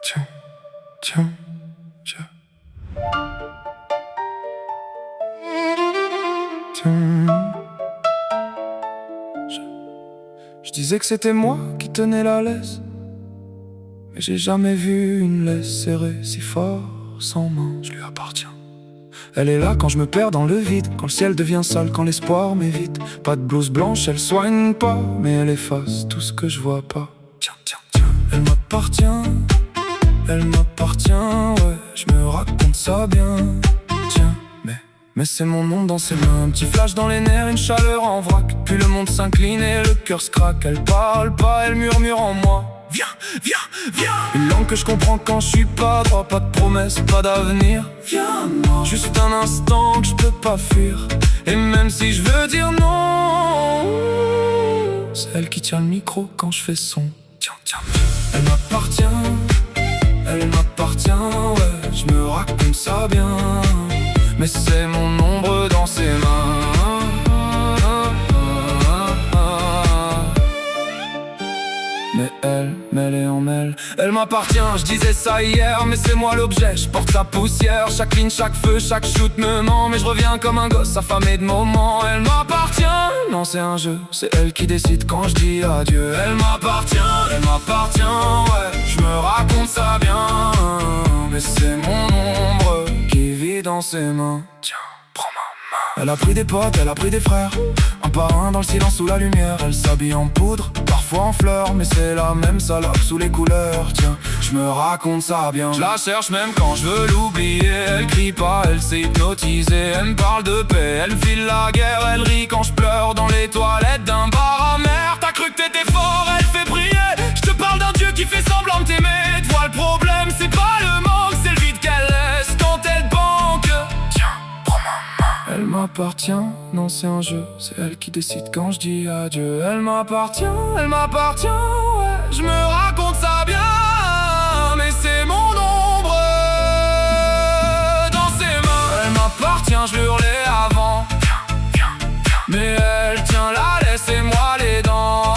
tiens, tiens, tiens. Tiens. Je disais que c'était moi qui tenais la laisse, mais j'ai jamais vu une laisse serrée si fort sans main. Je lui appartiens. Elle est là quand je me perds dans le vide, quand le ciel devient sale, quand l'espoir m'évite. Pas de blouse blanche, elle soigne pas, mais elle efface tout ce que je vois pas. Tiens, tiens, tiens. Elle m'appartient, ouais, je me raconte ça bien. Tiens, mais c'est mon nom dans ses mains. Un petit flash dans les nerfs, une chaleur en vrac. Puis le monde s'incline et le cœur se craque. Elle parle pas, elle murmure en moi. Viens, viens, viens. Une langue que je comprends quand je suis pas droit. Pas de promesses, pas d'avenir. Viens-moi. Juste un instant que je peux pas fuir. Et même si je veux dire non, c'est elle qui tient le micro quand je fais son. Tiens, tiens, tiens. Elle m'appartient, ouais, je me raconte ça bien. Mais c'est mon ombre dans ses mains. Mais elle est en elle. Elle m'appartient, je disais ça hier, mais c'est moi l'objet. Je porte sa poussière, chaque ligne, chaque feu, chaque shoot me ment. Mais je reviens comme un gosse affamé de moments. Elle m'appartient, non c'est un jeu, c'est elle qui décide quand je dis adieu. Elle m'appartient, ouais, je me raconte ça bien. Mais c'est mon ombre qui vit dans ses mains. Tiens, prends ma main. Elle a pris des potes, elle a pris des frères, un par un dans le silence ou la lumière. Elle s'habille en poudre, parfois en fleurs, mais c'est la même salope sous les couleurs. Tiens, je me raconte ça bien. Je la cherche même quand je veux l'oublier. Elle crie pas, elle s'est hypnotisée. Elle me parle de paix, elle file la guerre. Elle rit quand je pleure dans les toilettes d'un bar amer. T'as cru que t'étais fort, elle fait prier. Je te parle d'un Dieu qui fait semblant de t'aimer. Tu vois le problème, c'est pas le manque, c'est le vide qu'elle laisse quand elle banque. Tiens, prends ma main. Elle m'appartient, non c'est un jeu, c'est elle qui décide quand je dis adieu. Elle m'appartient, ouais, je me raconte ça bien. Mais c'est mon ombre dans ses mains. Elle m'appartient, je l'hurlais avant. Mais elle tient la laisse et moi les dents.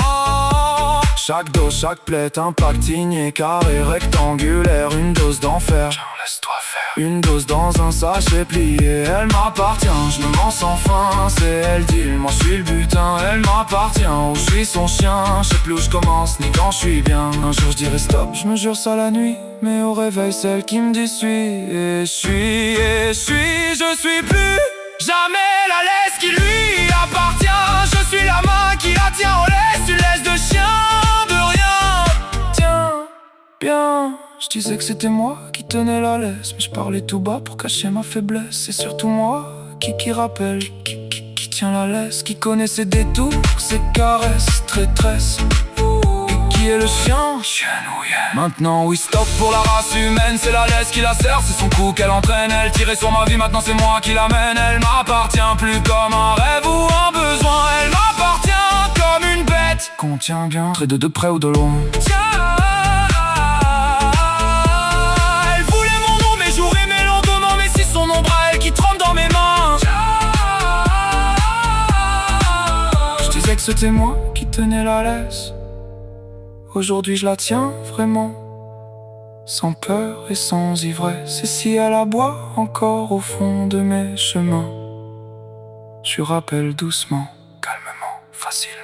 Chaque dos, chaque plaie, impact signé, carré, rectangulaire. Une dose d'enfer, tiens, laisse-toi faire. Une dose dans un sachet plié. Elle m'appartient, je me mens sans fin. C'est elle dit, moi je suis le butin. Elle m'appartient, ou je suis son chien. Je sais plus où je commence, ni quand je suis bien. Un jour je dirai stop, je me jure ça la nuit. Mais au réveil c'est elle qui me dit suis. Et je suis plus jamais la laisse qui lui appartient. Je suis la main qui la tient en laisse. Une laisse de chien, de rien. Tiens, bien. Je disais que c'était moi qui tenais la laisse, mais je parlais tout bas pour cacher ma faiblesse. C'est surtout moi qui rappelle, qui tient la laisse, qui connaît ses détours, ses caresses, traîtresse. Et qui est le chien? Maintenant oui stop pour la race humaine. C'est la laisse qui la sert, c'est son cou qu'elle entraîne. Elle tirait sur ma vie, maintenant c'est moi qui l'amène. Elle m'appartient plus comme un rêve ou un besoin. Elle m'appartient comme une bête qu'on tient bien, trait de près ou de loin. Tiens, elle voulait mon nom, mes jours et mes lendemains. Mais si son ombre à elle qui trempe dans mes mains. Je disais que c'était moi qui tenais la laisse. Aujourd'hui je la tiens vraiment, sans peur et sans ivresse. Et si elle aboie encore au fond de mes chemins, je lui rappelle doucement, calmement, facilement.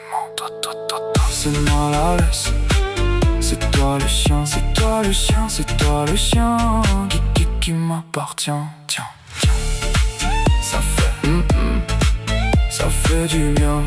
C'est moi la laisse, c'est toi le chien, c'est toi le chien, c'est toi le chien qui m'appartient. Tiens, tiens, ça fait du bien.